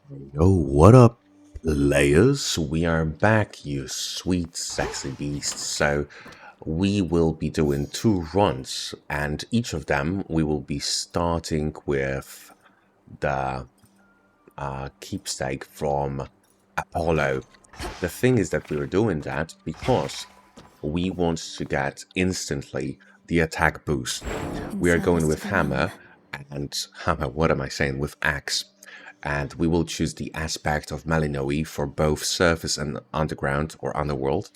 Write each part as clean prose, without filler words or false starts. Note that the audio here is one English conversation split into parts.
Yo, what up, players? We are back, you sweet, sexy beasts. So, we will be doing 2 runs, and each of them we will be starting with the keepsake from Apollo. The thing is that we are doing that because we want to get instantly the attack boost. We are going with hammer what am I saying, with axe. And we will choose the aspect of Malinois for both surface and underground or underworld.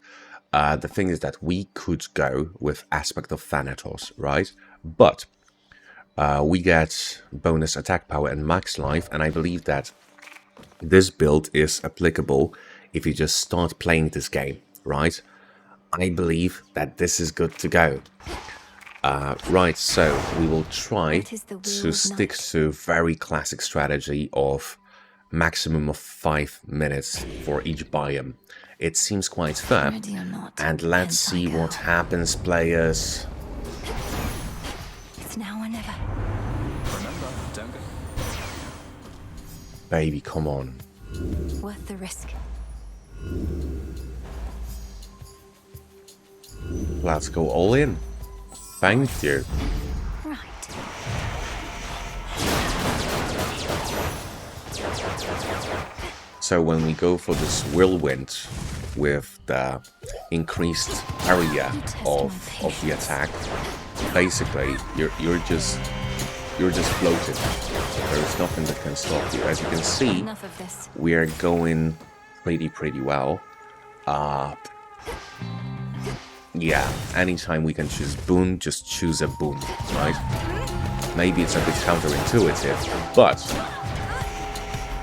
The thing is that we could go with aspect of Thanatos, right? But we get bonus attack power and max life, and I believe that this build is applicable if you just start playing this game, right? I believe that this is good to go. Right, so we will try to stick to very classic strategy of maximum of 5 minutes for each biome. It seems quite fair. And let's see what happens, players. It's now or never. Remember, don't go. Baby, come on. Worth the risk. Let's go all in. Thank you. Right. So when we go for this whirlwind with the increased area of the attack, basically you're just floating. There is nothing that can stop you. As you can see, we are going pretty well. Yeah, anytime we can choose boon, just choose a boon, right? Maybe it's a bit counterintuitive, but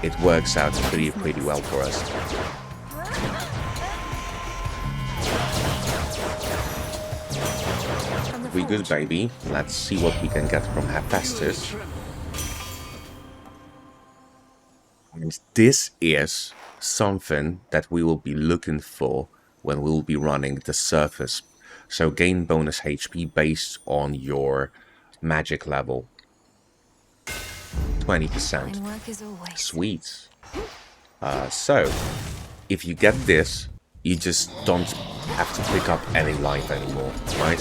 it works out pretty well for us. We good, baby. Let's see what we can get from Hephaestus. And this is something that we will be looking for when we will be running the surface. So gain bonus HP based on your magic level. 20%. Sweet. So, if you get this, you just don't have to pick up any life anymore, right?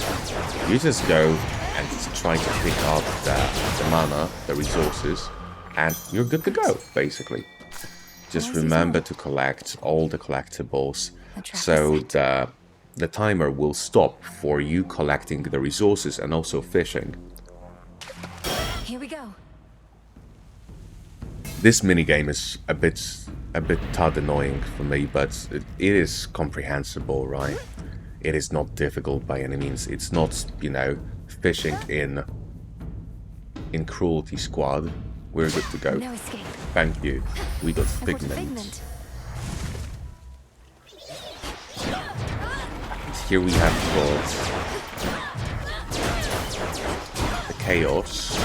You just go and try to pick up the mana, the resources, and you're good to go, basically. Just remember to collect all the collectibles, so the timer will stop for you collecting the resources and also fishing. Here we go. This minigame is a bit tad annoying for me, but it is comprehensible, right? It is not difficult by any means. It's not, you know, fishing in Cruelty Squad. We're good to go. No escape. Thank you. We got Figment. Here we have got the Chaos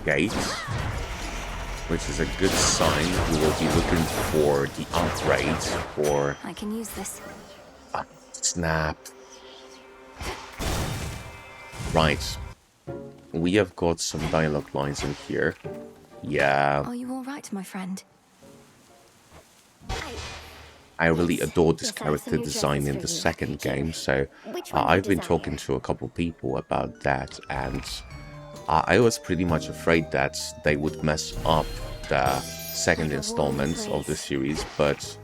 Gate, which is a good sign. We will be looking for the upgrade for... I can use this. Snap. Right. We have got some dialogue lines in here. Yeah. Are you all right, my friend? I really adored this character design in the second game, so I've been talking to a couple people about that, and I was pretty much afraid that they would mess up the second installment of the series, but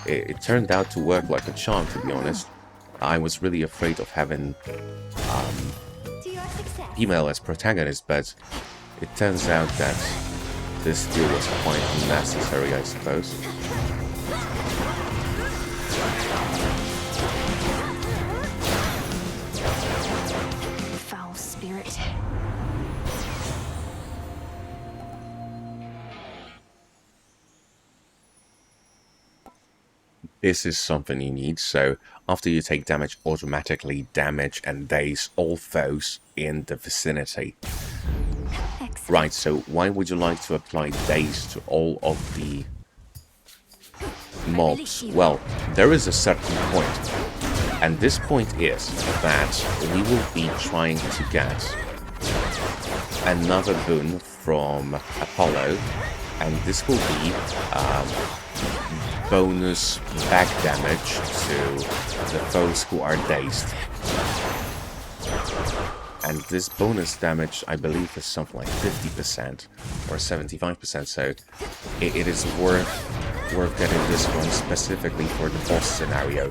it turned out to work like a charm, to be honest. I was really afraid of having female as protagonist, but it turns out that this deal was quite unnecessary, I suppose. Foul spirit. This is something you need, so after you take damage, automatically damage and daze all foes in the vicinity. Excellent. Right, so why would you like to apply daze to all of the mobs? Well, there is a certain point, and this point is that we will be trying to get another boon from Apollo, and this will be bonus back damage to the foes who are dazed. And this bonus damage, I believe, is something like 50% or 75%, so it is worth getting this one specifically for the boss scenario.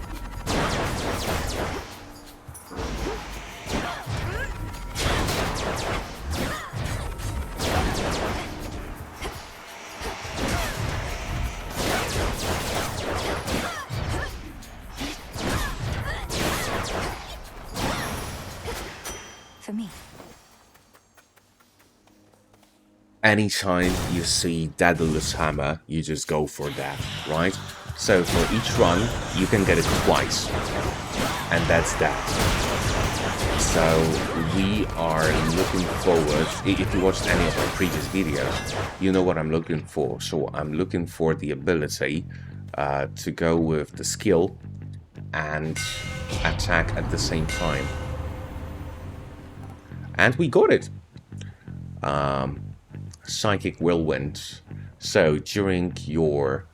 For me. Anytime you see Daedalus Hammer, you just go for that, right? So for each run, you can get it twice. And that's that. So we are looking forward, if you watched any of my previous videos, you know what I'm looking for. So I'm looking for the ability to go with the skill and attack at the same time. And we got it! Psychic Whirlwind. So during your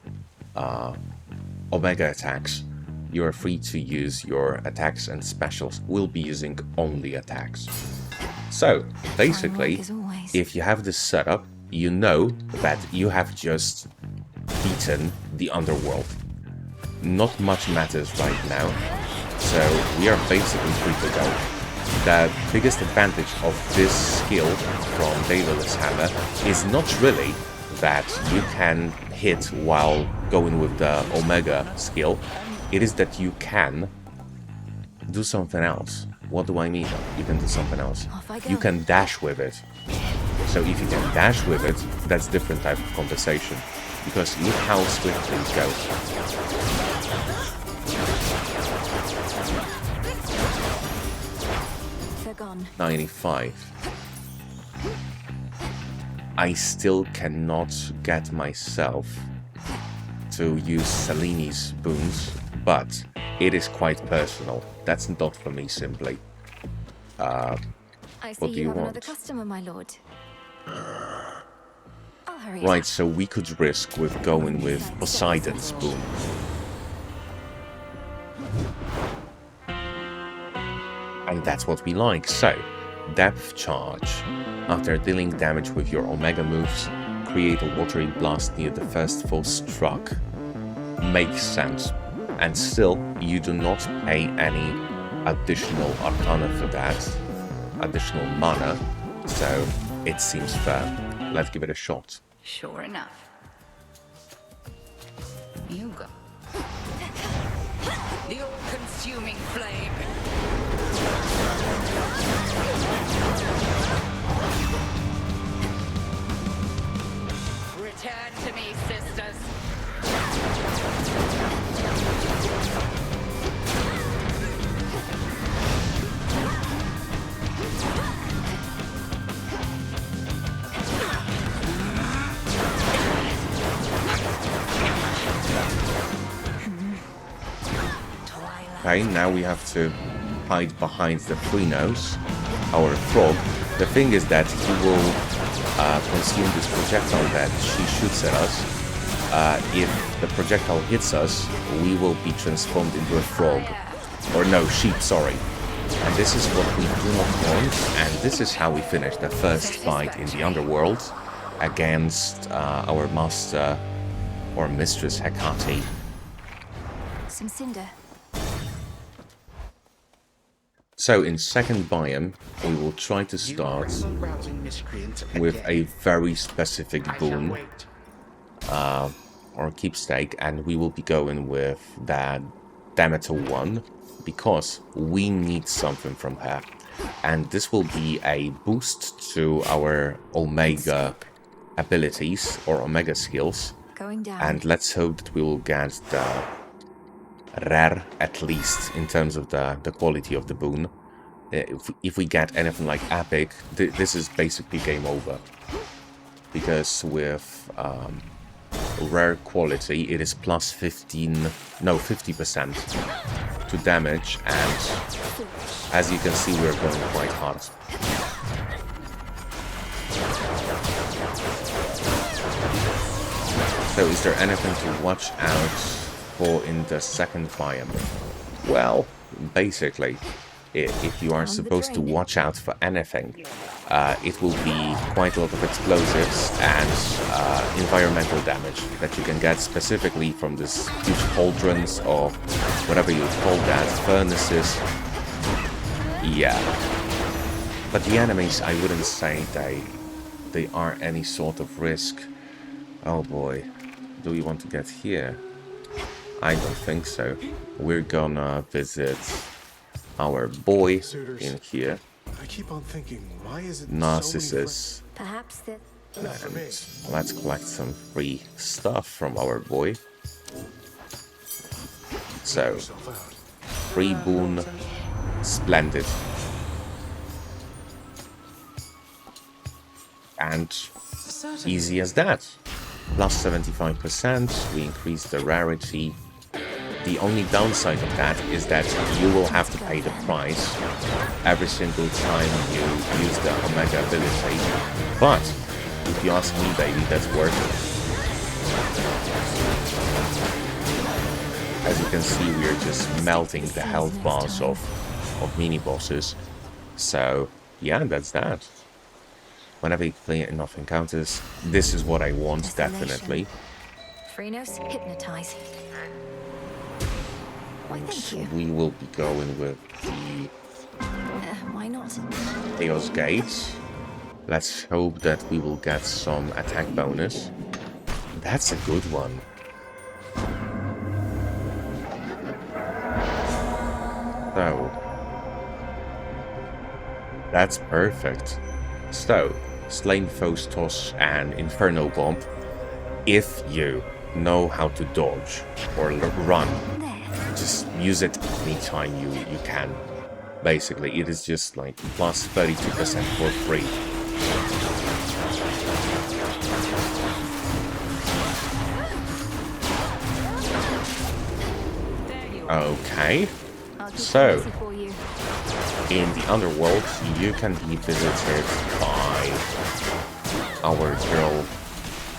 Omega attacks, you are free to use your attacks and specials. We'll be using only attacks. So basically, if you have this setup, you know that you have just beaten the Underworld. Not much matters right now, so we are basically free to go. The biggest advantage of this skill from Daedalus Hammer is not really that you can hit while going with the Omega skill. It is that you can do something else. What do I mean? You can do something else. You can dash with it. So if you can dash with it, that's a different type of compensation. Because look how swiftly it goes. 95. I still cannot get myself to use Seleni's boons, but it is quite personal. That's not for me, simply. I see what do you have want? Another customer, my lord. I'll hurry. Right, so we could risk with going with Poseidon's boon. And that's what we like. So, Depth Charge. After dealing damage with your Omega moves, create a watery blast near the first foe struck. Makes sense. And still, you do not pay any additional arcana for that, additional mana, so it seems fair. Let's give it a shot. Sure enough. You go. The all-consuming flame. Return to me, sisters. Okay, now we have to hide behind the Freenose, our frog. The thing is that he will consume this projectile that she shoots at us. If the projectile hits us, we will be transformed into a frog. Or no, sheep, sorry. And this is what we do not want, and this is how we finish the first fight in the Underworld against our master or mistress Hecate. Some cinder. So in second biome, we will try to start with a very specific boon, or keepsake, and we will be going with that Demeter one, because we need something from her. And this will be a boost to our Omega abilities, or Omega skills. Going down. And let's hope that we will get the rare, at least, in terms of the quality of the boon. If we get anything like epic, this is basically game over. Because with rare quality, it is plus 50% to damage, and as you can see, we're going quite hard. So is there anything to watch out for in the second biome? Well, basically, if you are supposed to watch out for anything, it will be quite a lot of explosives and environmental damage that you can get specifically from this huge cauldrons or whatever you call that, furnaces. Yeah. But the enemies, I wouldn't say they are any sort of risk. Oh boy. Do we want to get here? I don't think so. We're gonna visit our boy in here. I keep on thinking, why is it Narcissus. Perhaps that. And let's collect some free stuff from our boy. So, free boon. Splendid. And easy as that. Plus 75%, we increase the rarity. The only downside of that is that you will have to pay the price every single time you use the Omega ability. But, if you ask me, baby, that's worth it. As you can see, we're just melting the health bars of mini-bosses. So, yeah, that's that. Whenever you play enough encounters, this is what I want, definitely. Phrenos, hypnotize. Why, thank you. We will be going with the Why not? Chaos Gate. Let's hope that we will get some attack bonus. That's a good one. So, that's perfect. So, Slain Foes Toss and Inferno Bomb. If you know how to dodge or run, just use it anytime you can. Basically, it is just like plus 32% for free. Okay. So, in the Underworld, you can be visited by our girl,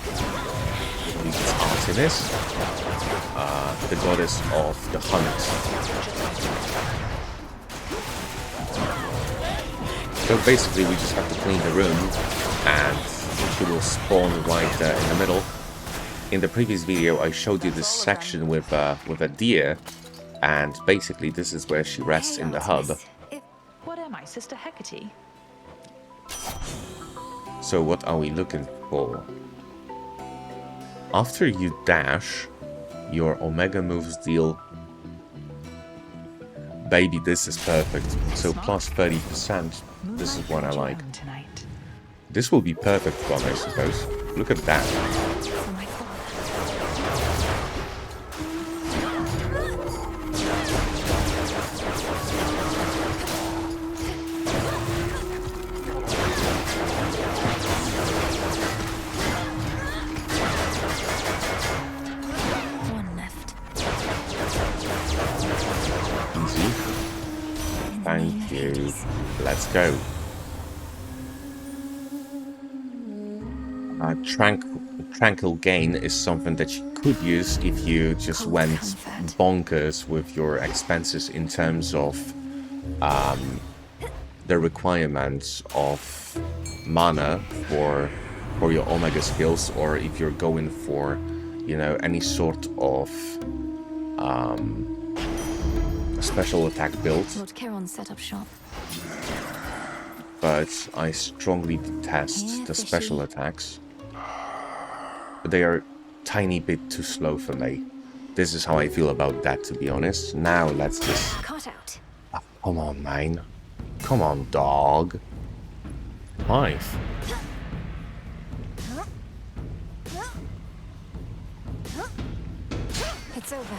I believe it's Artemis, the goddess of the hunt. So basically, we just have to clean the room, and she will spawn right there in the middle. In the previous video, I showed you this section with a deer, and basically this is where she rests in the hub. What am I, Sister Hecate? So what are we looking for? After you dash, your Omega moves deal... Baby, this is perfect. So plus 30%. This is what I like. This will be perfect fun, I suppose. Look at that. Thank you. Let's go. Tranquil Gain is something that you could use if you just went bonkers with your expenses in terms of the requirements of mana for your Omega skills, or if you're going for, you know, any sort of special attack build. Lord Charon's set up shop. But I strongly detest the special attacks. They are a tiny bit too slow for me. This is how I feel about that, to be honest. Now let's just... Cut out. Oh, come on, man. Come on, dog. 5. It's over.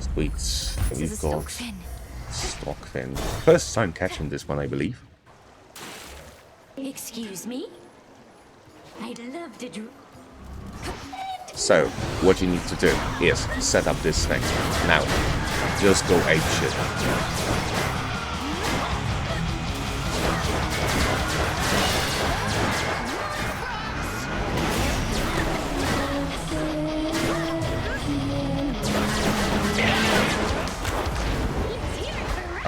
Sweet. This We've is a got stockfin. Stockfin. First time catching this one, I believe. Excuse me? I'd love to do. So, what you need to do is set up this thing. Now, just go apeshit.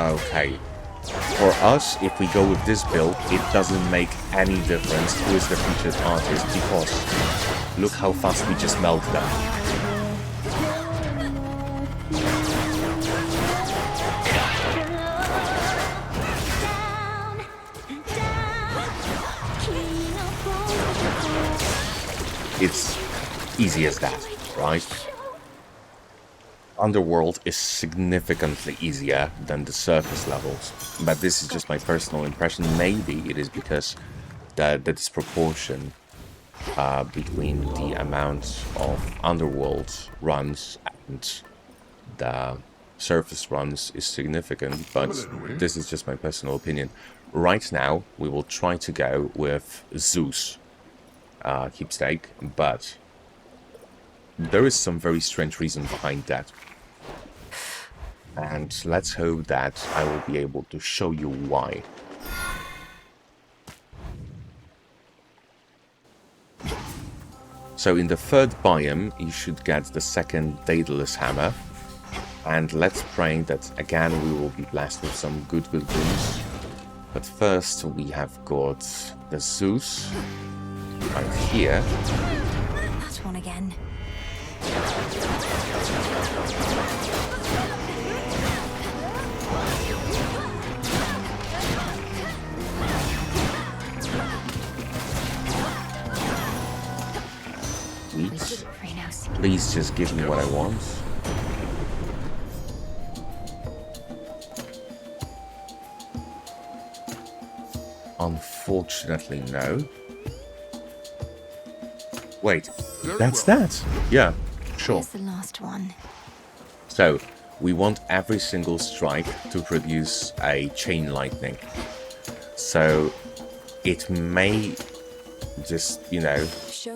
Okay. For us, if we go with this build, it doesn't make any difference who is the featured artist, because look how fast we just melt them. It's easy as that, right? Underworld is significantly easier than the surface levels, but this is just my personal impression. Maybe it is because the disproportion between the amount of Underworld runs and the surface runs is significant, but this is just my personal opinion. Right now, we will try to go with Zeus keepsake, but there is some very strange reason behind that. And let's hope that I will be able to show you why. So in the third biome, you should get the second Daedalus hammer. And let's pray that again we will be blessed with some good boons. But first we have got the Zeus right here. That one again. Please just give me what I want. Unfortunately, no. Wait, that's that? Yeah, sure. Here's the last one. So, we want every single strike to produce a chain lightning. So, it may just, you know,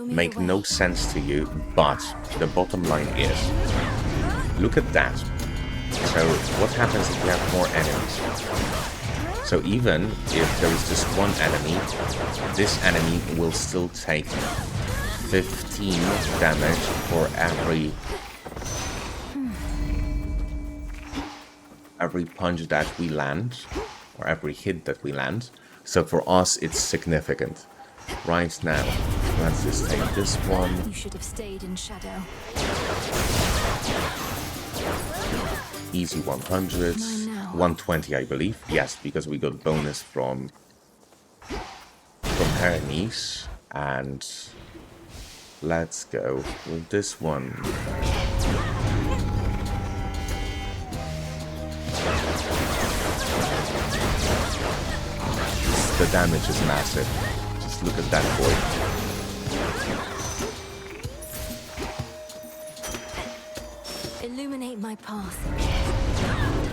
make no sense to you, but the bottom line is, look at that. So, what happens if we have more enemies? So, even if there is just one enemy, this enemy will still take 15 damage for every punch that we land, or every hit that we land. So for us, it's significant. Right now, let's just take this one. You should have stayed in shadow. Easy 100, 120, I believe. Yes, because we got bonus from Hermes, and let's go with this one. The damage is massive. Just look at that boy. Illuminate my path.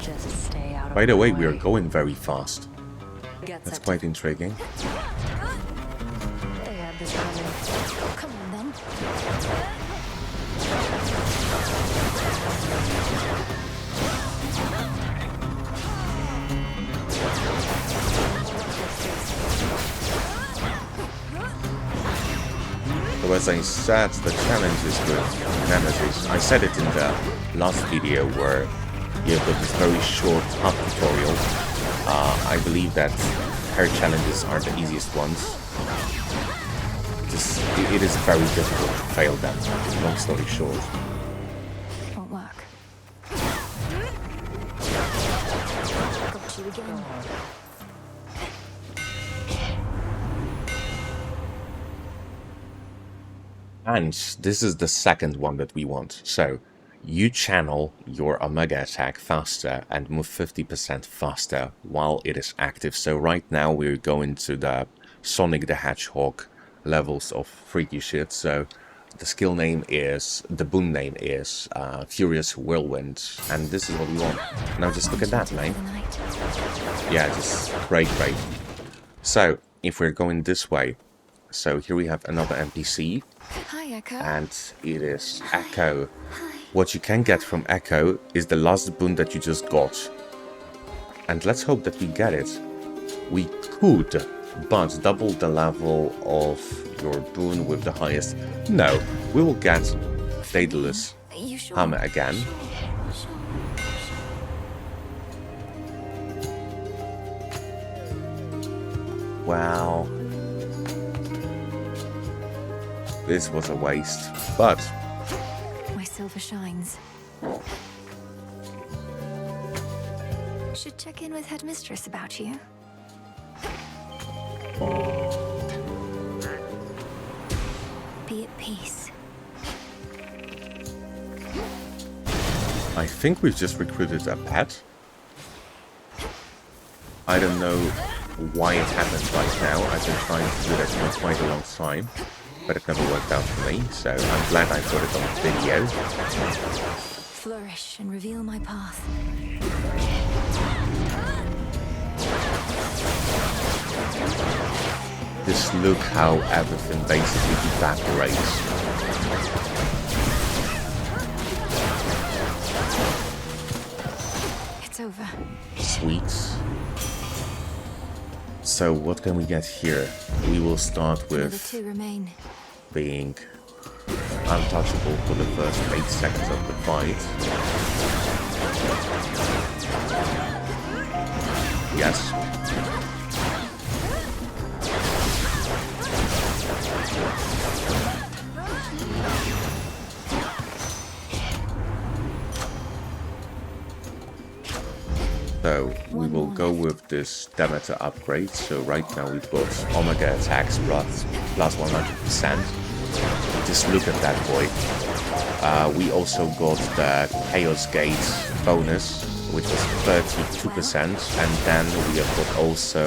Just stay out of By the way, my we are going very fast. Get That's set. quite intriguing. They had this coming. Come on then. So as I said, the challenges with Nemesis, I said it in the last video where you've got this very short hub tutorial. I believe that her challenges are the easiest ones. It is very difficult to fail them, long story short. Won't work. Got you again. And this is the second one that we want. So, you channel your Omega attack faster and move 50% faster while it is active. So right now we're going to the Sonic the Hedgehog levels of freaky shit. So the skill name is, the boon name is Furious Whirlwind. And this is what we want. Now just look at that, man. Yeah, just great. So, if we're going this way, so here we have another NPC. Hi, Echo. And it is Echo. What you can get from Echo is the last boon that you just got. And let's hope that we get it. We could, but double the level of your boon with the highest. No, we will get Daedalus You sure? Hammer again. Well, this was a waste, but My silver shines. Should check in with headmistress about you. Be at peace. I think we've just recruited a pet. I don't know why it happened right now. I've been trying to do that for quite a long time, but it never worked out for me, so I'm glad I got it on video. Flourish and reveal my path. Just look how everything basically evaporates. It's over. Sweet. So what can we get here? We will start Another with 2 remain. being untouchable for the first 8 seconds of the fight. Yes. So we will go with this Demeter upgrade. So right now we've got Omega attacks plus 100%. Just look at that boy. We also got the Chaos Gate bonus, which was 32%, and then we have got also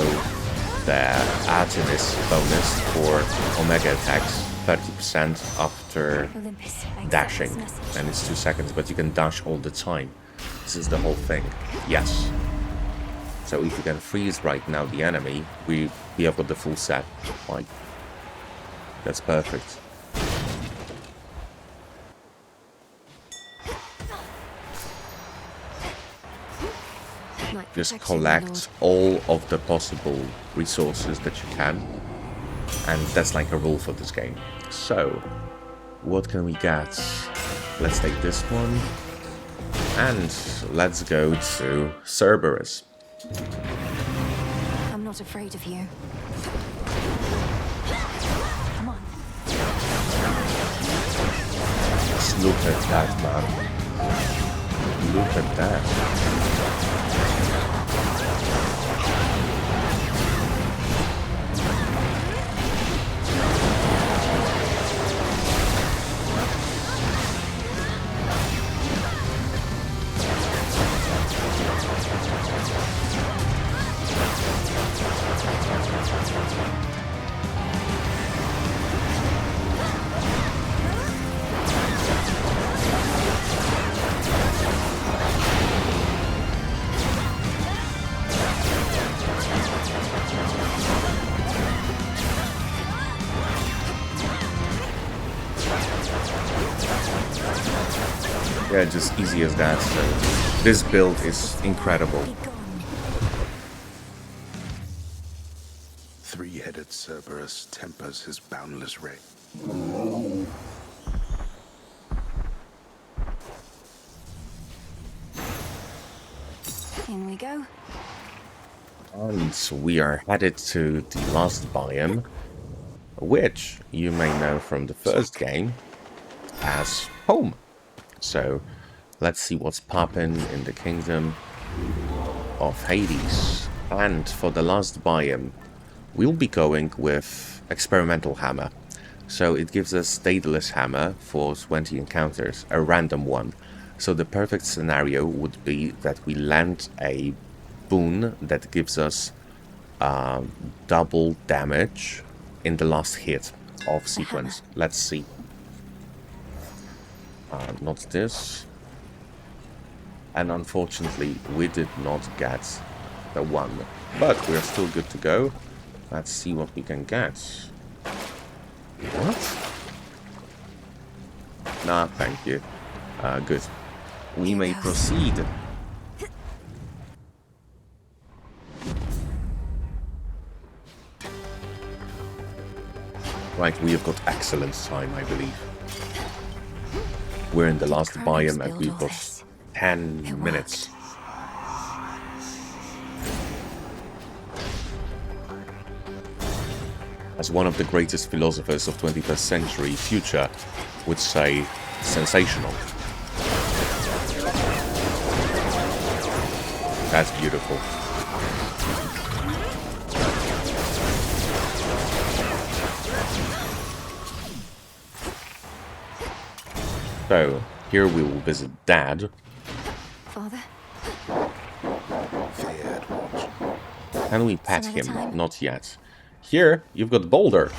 the Artemis bonus for Omega attacks, 30% after Olympus, I accept dashing, this message. and it's 2 seconds, but you can dash all the time. This is the whole thing. Yes. So if you can freeze right now the enemy, we have got the full set. Like, that's perfect. Like Just protection, my lord. collect all of the possible resources that you can, and that's like a rule for this game. So, what can we get? Let's take this one, and let's go to Cerberus. I'm not afraid of you. Come on. Just look at that, man. Look at that. Yeah, just easy as that. So this build is incredible. Be gone. Three-headed Cerberus tempers his boundless reign. In we go. And we are headed to the last biome, which you may know from the first game as home. So let's see what's poppin' in the kingdom of Hades. And for the last biome, we'll be going with experimental hammer. So it gives us Daedalus hammer for 20 encounters, a random one. So the perfect scenario would be that we land a boon that gives us double damage in the last hit of sequence. Let's see. Not this. And unfortunately, we did not get the one. But we're still good to go. Let's see what we can get. What? Nah, thank you. Good. We may proceed. Right, we have got excellent time, I believe. We're in the last Chronos biome and build we've all got this? 10 It minutes. as one of the greatest philosophers of 21st century future would say, sensational. That's beautiful. So, here we will visit Dad. Father? Feared watch. Can we pet Some other him? time. Not yet. Here, you've got Boulder.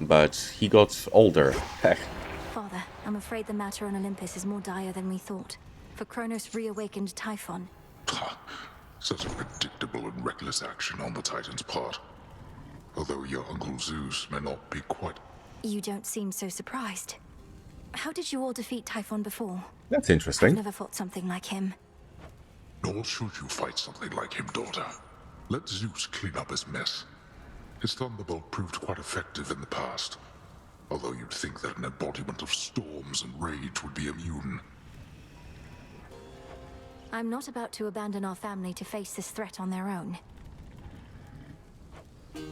But he got older. Heck. Father, I'm afraid the matter on Olympus is more dire than we thought. For Kronos reawakened Typhon. Ha! Such a predictable and reckless action on the Titan's part. Although your Uncle Zeus may not be quite... You don't seem so surprised. How did you all defeat Typhon before? That's I've interesting. never fought something like him. Nor should you fight something like him, daughter. Let Zeus clean up his mess. His thunderbolt proved quite effective in the past. Although you'd think that an embodiment of storms and rage would be immune. I'm not about to abandon our family to face this threat on their own.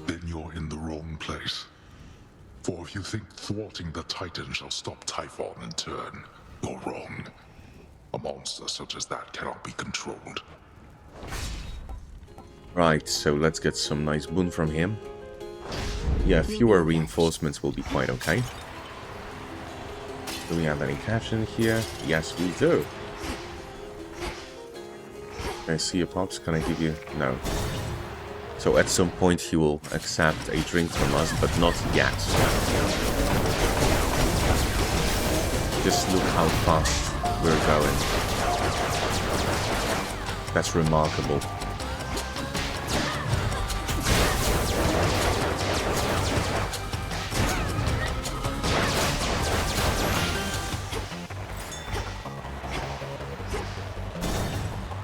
Then you're in the wrong place. For if you think thwarting the Titan shall stop Typhon in turn, you're wrong. A monster such as that cannot be controlled. Right, so let's get some nice boon from him. Yeah, fewer reinforcements will be quite okay. Do we have any cash in here? Yes, we do. Can I see your pops? Can I give you... No. So at some point he will accept a drink from us, but not yet. Just look how fast we're going. That's remarkable.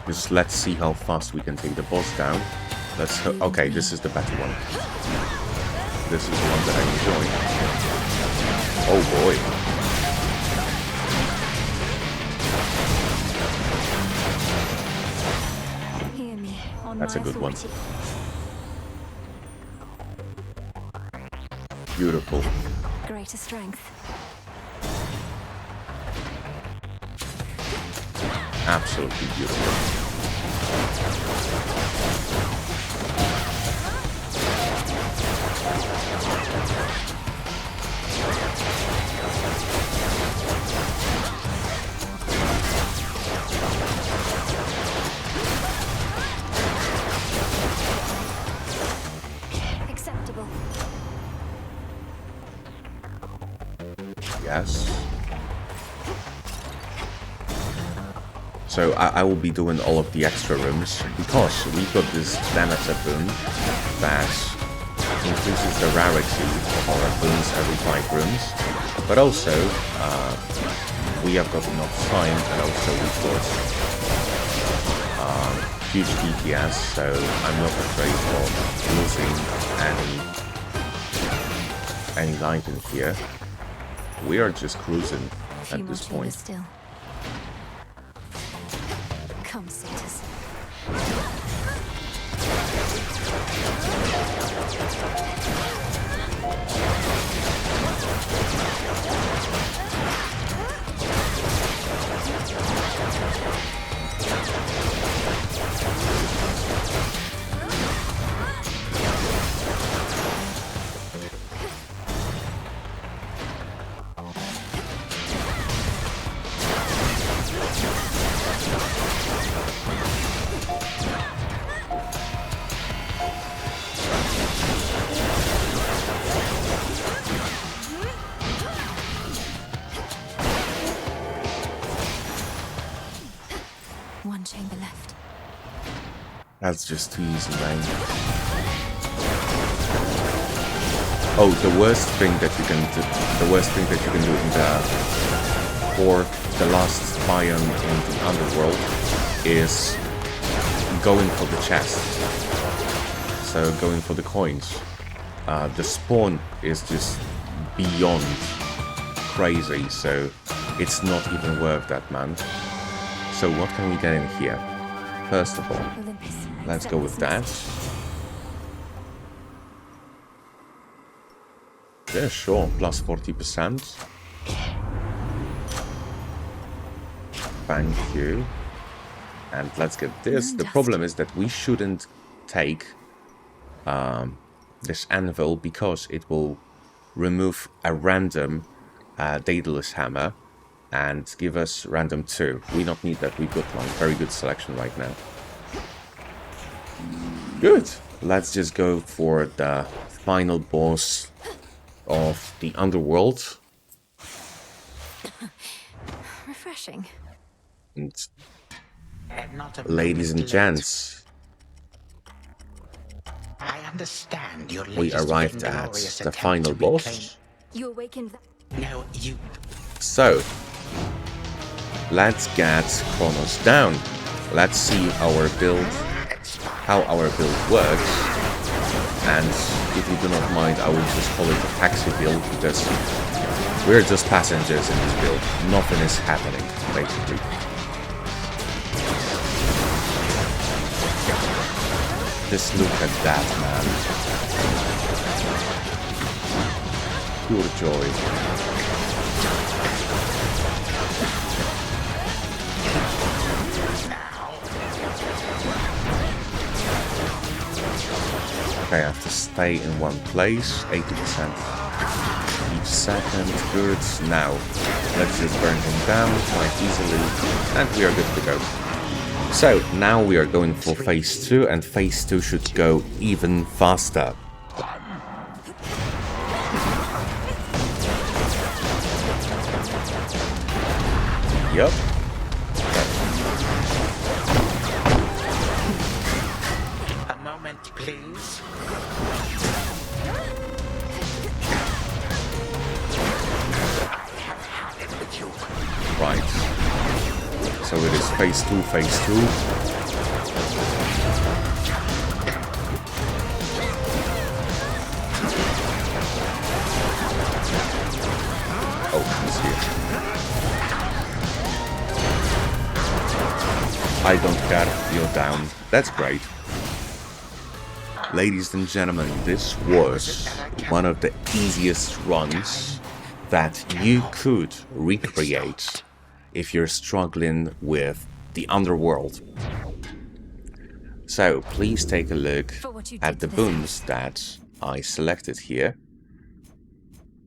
Just let's see how fast we can take the boss down. Let's okay, this is the better one. This is the one that I enjoy. Oh boy. Hear me on That's a my good one. authority. Beautiful. Greater strength. Absolutely beautiful. Acceptable. Yes. So I will be doing all of the extra rooms because we've got this Demeter boon that increases the rarity of our boons every 5 rooms, but also we have got enough time, and also we've got huge DPS, so I'm not afraid of losing any light in here. We are just cruising at this point. Still. Come, Satyrs. One chamber left. That's just too easy, man. Oh, the worst thing that you can do, in the last biome in the Underworld is going for the chest. So going for the coins. The spawn is just beyond crazy, so it's not even worth that, man. So what can we get in here? First of all, Olympus, let's go accept with this that. message. Yeah, sure. Plus 40%. Thank you. And let's get this. The problem is that we shouldn't take this anvil because it will remove a random Daedalus hammer and give us random 2. We don't need that. We've got like very good selection right now. Good. Let's just go for the final boss of the Underworld. Refreshing. And ladies and gents, I understand your we latest arrived at inglorious the attempt final to reclaim- boss. You awakened. No, you. So, let's get Kronos down. Let's see our build, how our build works. And if you do not mind, I will just call it a taxi build because we're just passengers in this build. Nothing is happening, basically. Just look at that, man. Pure joy. Okay, I have to stay in one place, 80% each second. Good. Now, let's just burn him down quite easily, and we are good to go. So, now we are going for phase 2, and phase 2 should go even faster. Yup. A moment, please. Right. So it is phase 2, phase 2. Oh, he's here. I don't care, you're down. That's great. Ladies and gentlemen, this was one of the easiest runs that you could recreate if you're struggling with the Underworld. So please take a look at the booms that I selected here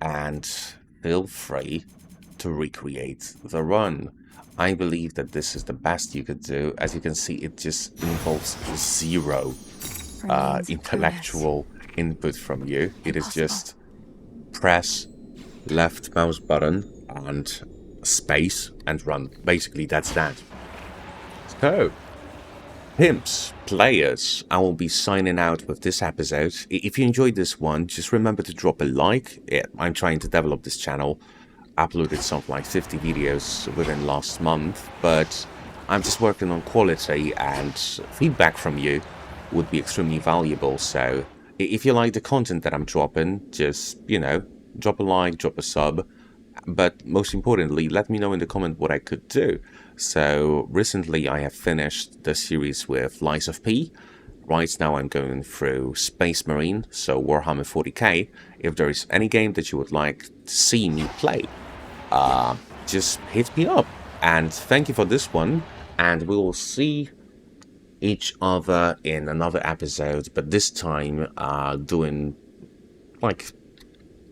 and feel free to recreate the run. I believe that this is the best you could do. As you can see, it just involves zero intellectual input from you. It is just press left mouse button and space and run. Basically, that's that. So, pimps, players, I will be signing out with this episode. If you enjoyed this one, just remember to drop a like. I'm trying to develop this channel. Uploaded something like 50 videos within last month, but I'm just working on quality, and feedback from you would be extremely valuable. So if you like the content that I'm dropping, just, you know, drop a like, drop a sub, but most importantly, let me know in the comment what I could do. So recently I have finished the series with Lies of P. Right now I'm going through Space Marine, so Warhammer 40k. If there is any game that you would like to see me play, just hit me up. And thank you for this one, and we will see each other in another episode, but this time doing like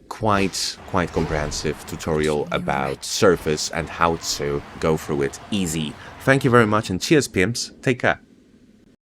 quite comprehensive tutorial about Surface and how to go through it easy. Thank you very much, and cheers, pimps. Take care.